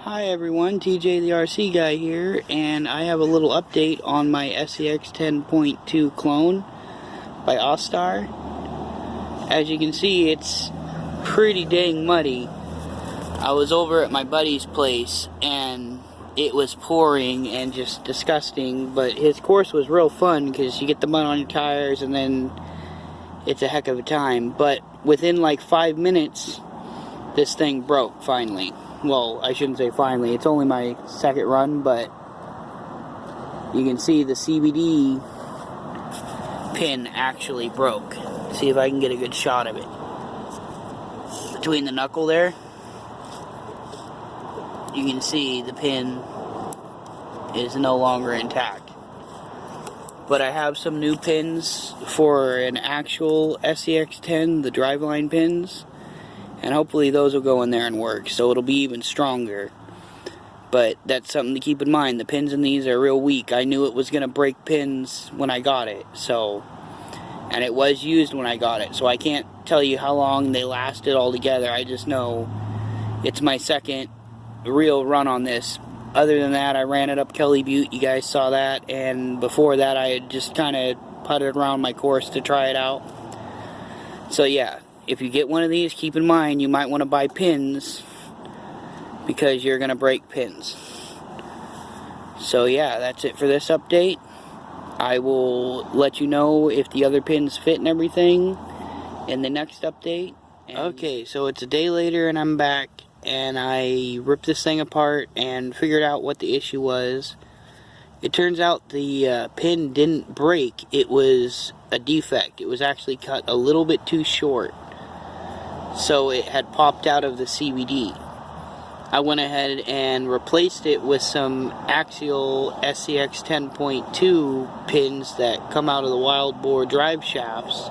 Hi everyone, TJ the RC guy here, and I have a little update on my Scx10.2 clone by Austar. As you can see, it's pretty dang muddy. I was over at my buddy's place and it was pouring and just disgusting, but his course was real fun because you get the mud on your tires and then it's a heck of a time. But within like 5 minutes, this thing broke finally. Well, I shouldn't say finally, it's only my second run, but you can see the CBD pin actually broke. See if I can get a good shot of it. Between the knuckle there, you can see the pin is no longer intact. But I have some new pins for an actual Scx10, the driveline pins. And hopefully those will go in there and work, so it'll be even stronger. But that's something to keep in mind. The pins in these are real weak. I knew it was going to break pins when I got it, and it was used when I got it, so I can't tell you how long they lasted altogether. I just know it's my second real run on this. Other than that, I ran it up Kelly Butte, you guys saw that, and before that I had just kind of putted around my course to try it out. So yeah. If you get one of these, keep in mind you might want to buy pins because you're going to break pins. So yeah, that's it for this update. I will let you know if the other pins fit and everything in the next update. Okay, so it's a day later and I'm back, and I ripped this thing apart and figured out what the issue was. It turns out the pin didn't break, it was a defect. It was actually cut a little bit too short. So it had popped out of the CBD. I went ahead and replaced it with some axial Scx10.2 pins that come out of the wild boar drive shafts,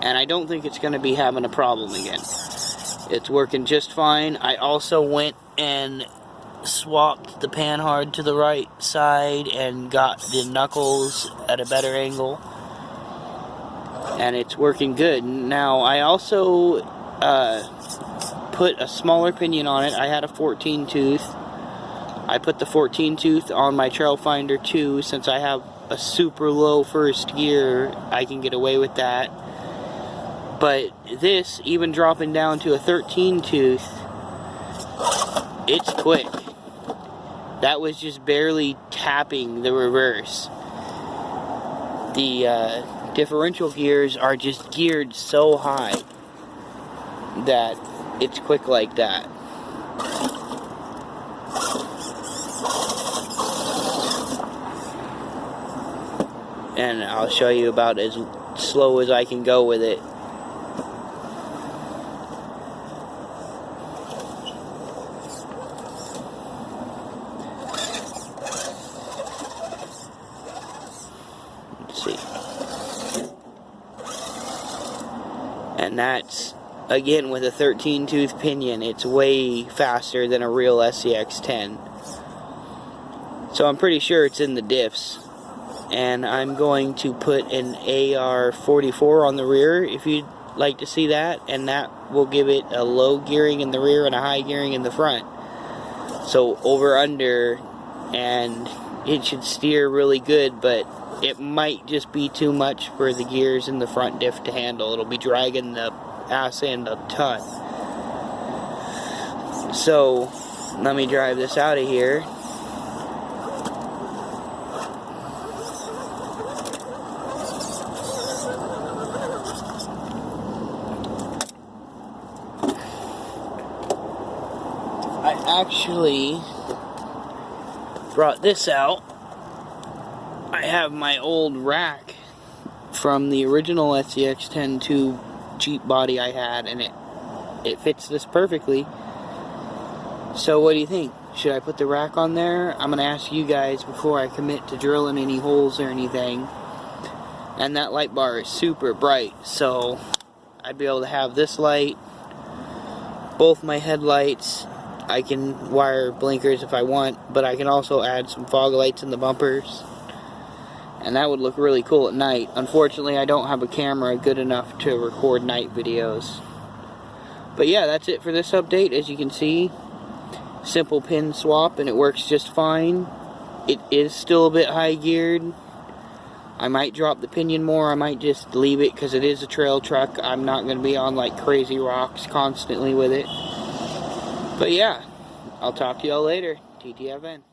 and I don't think it's going to be having a problem again. It's working just fine. I also went and swapped the panhard to the right side and got the knuckles at a better angle, and it's working good. Now I also put a smaller pinion on it. I had a 14 tooth. I put the 14 tooth on my Trail Finder too. Since I have a super low first gear, I can get away with that. But this, even dropping down to a 13 tooth, it's quick. That was just barely tapping the reverse. The differential gears are just geared so high that it's quick like that. And I'll show you about as slow as I can go with it. Let's see. And that's, again, with a 13 tooth pinion, it's way faster than a real Scx10. So I'm pretty sure it's in the diffs. And I'm going to put an AR44 on the rear if you'd like to see that, and that will give it a low gearing in the rear and a high gearing in the front. So over under, and it should steer really good, but it might just be too much for the gears in the front diff to handle. It'll be dragging the ass end a ton. So let me drive this out of here. I actually brought this out. I have my old rack from the original Scx10 tube Jeep body I had, and it fits this perfectly. So what do you think? Should I put the rack on there? I'm gonna ask you guys before I commit to drilling any holes or anything. And that light bar is super bright, so I'd be able to have this light, both my headlights. I can wire blinkers if I want, but I can also add some fog lights in the bumpers, and that would look really cool at night. Unfortunately, I don't have a camera good enough to record night videos. But yeah, that's it for this update. As you can see, simple pin swap and it works just fine. It is still a bit high geared. I might drop the pinion more, I might just leave it because it is a trail truck. I'm not going to be on like crazy rocks constantly with it. But yeah, I'll talk to y'all later. TTFN.